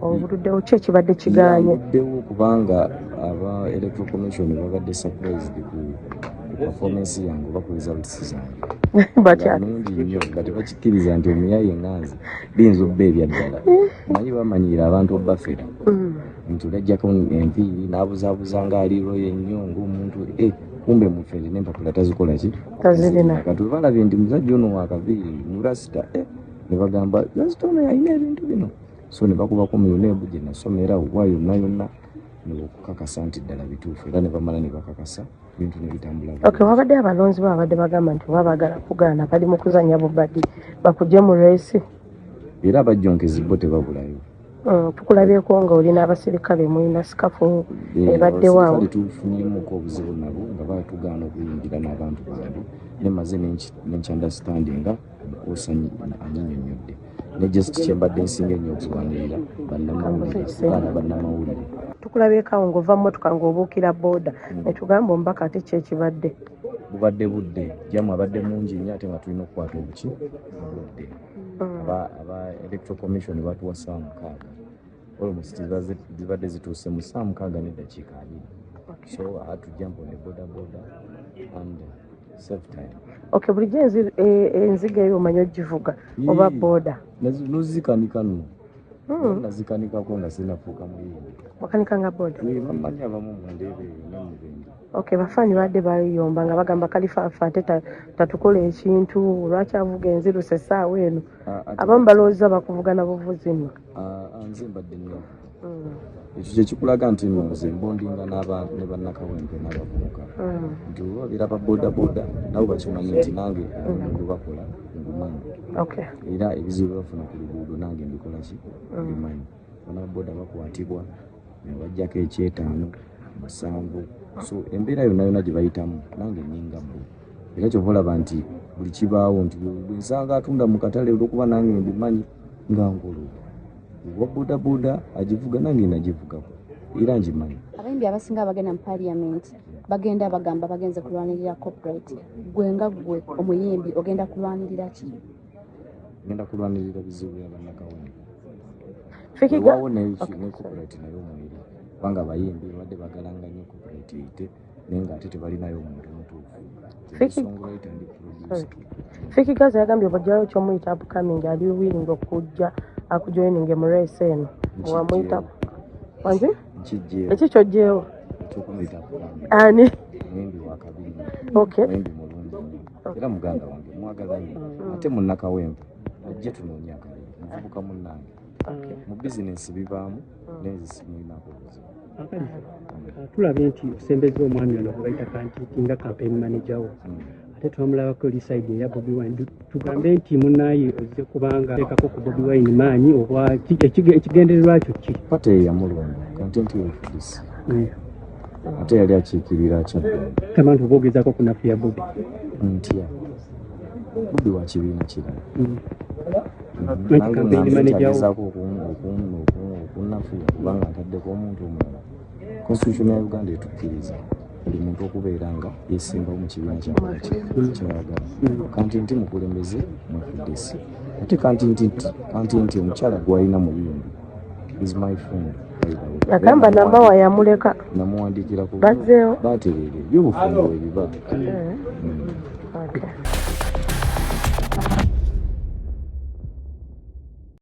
obuluddewo ki ekibadde kigaanye? Buddewo kubanga aba Electoral Commission babadde surprised ku performance yange oba ku results zange. Nungi nnyo nga tebakikkiriza nti omuyaye ŋŋanzi biyinza obba ebyaddala. Manyi bamanyira abantu obbafera nti olajjako empiiri n'abuzaabuza ng'aliirwayo ennyo ng'omuntu kumbe mufere n'empapula tazikola ki? Tazirina. Kati balabye nti musajja ono wakaviiri mu rasita ne bagamba rasita ono yalina ebintu bino. So ne bakubako muyoneebu gye nasomera wa yonna okukakasa nti ddala bituufu era ne bamala ne bakakasa ebintu ne bitambula. Okay, wabadde abalonzi babadde bagamba nti baagala kugaana bali mu kuzannya bubadde bakugye mu reesi. Era abajjonkezi bo tebabulayo. Tukulabyeko nga olina abasirikale mulina sikafu ebaddewo awo. Tufunyemuko obuzibu nabo nga batugaana okuyingira n'abantu baabwe nemaze nenkyandastandinga osanyi anyinyonnyodde ne just kyembadde nsinga ennyo okulwanirira bannamawulire. Tukulabyeko awo ng'ova mu mmotoka ng'obuukira booda ne tugamba omubaka ate ki ekibadde? Bubadde budde jamu abadde mungi nnyo ate nga tulina okukwata obuki budde. Aba Electoral Commission batuwa ssaawa 6 almost zibadde zituuse mu ssaawa 6 n'eddakiika 2. So I had to jump on the border and save time. Okay, bulijjo enziga eyo omanyi ogivuga oba booda? Nozikanika nno. Nazikanikako nga sinafuuka muyimbi. Wakanika nga booda? Bamanyi abamu mu ndeebe eyo ne mu bindi. Okay, bafaanyi badde bayomba nga bagamba Kalifa ate tatukola ekintu lwaki avuga enziruse essaawa eno. Abamu balowooza bakuvugana buvuzi nno. Nze mbadde nnyo. Ekyo kye kikulaga nti nno nze mbondinga ne bannakawempe n'abavubuka. Nti oba biraba booda nabo bakimanyi nti nange obulungu bakola ngumanyi. Okay. Era ebizibu bafuna ku luguudo nange mbikola ki mbimanyi. Bannabooda bakwatibwa ne bajjako 5 7. So embeera yonna gye bayitamu nange nninga bo. Era kyova olaba nti buli kibaawo nti bwe nsanga atunda mu katale olw'okuba nange mbimanyi nga ngolo. Wa booda agivuga nange nagivugako era ngimanyi. Abayimbi abasinga abagenda mu parliament bagenda bagamba bagenze kulwanirira corporate. Gwe nga gwe omuyimbi ogenda kulwanirira ki? Ngenda kulwanirira bizibu bya bannakawempe. Fikiga wawo ne corporate nayo mweri kubanga abayimbi badde bagalanga nnyo corporate ite naye ng'ate tebalinayo omuntu omutuufu. Fikigaza yagambye obajjayo ky'omuyita upcoming ali willing okujja akujoininge mu race eno wamuyita wangi eki kyojjeewo ekyokumuyita upcoming ani muyimbi wakabiri. Okay. Muyimbi mulungi nnyo era muganda wange mwagala nnyo ate munnakawempe ajje tunoonya akalulu muvubuka munnange. Mu bizinensi bivaamu n'ezisimulinako obuzibu. Tulabye nti osembeza omwami ono gwe bayita Kantiti nga campaign manager wo ate twamulabako liside eya Bobi Wine. Tugambe nti munaaye ozze kubanga teekako ku Bobi Wine maanyi oba ekigendererwa kyo ki? Pate eyamulonda Kantiti wefudisi ate yali akiikirira kyaddamu abantu boogezako ku nafu ya Bobi ntya Bobi wa kibiina kirala. Campaign manager wo okunafuya kubanga ataddeko omuntu omulala. Constitution ya Uganda etukkiriza buli muntu okubeera nga yeesimbawo mu kibiina ky'ayagala. Kantiti mukulembeze mwefudisi ate Kantiti omukyala gw'alina mu biyumbi is my friend. Agamba namawa yamuleka namuwandiikira ku bazzeewo batereere by'obufumbo bwe biba. Okay.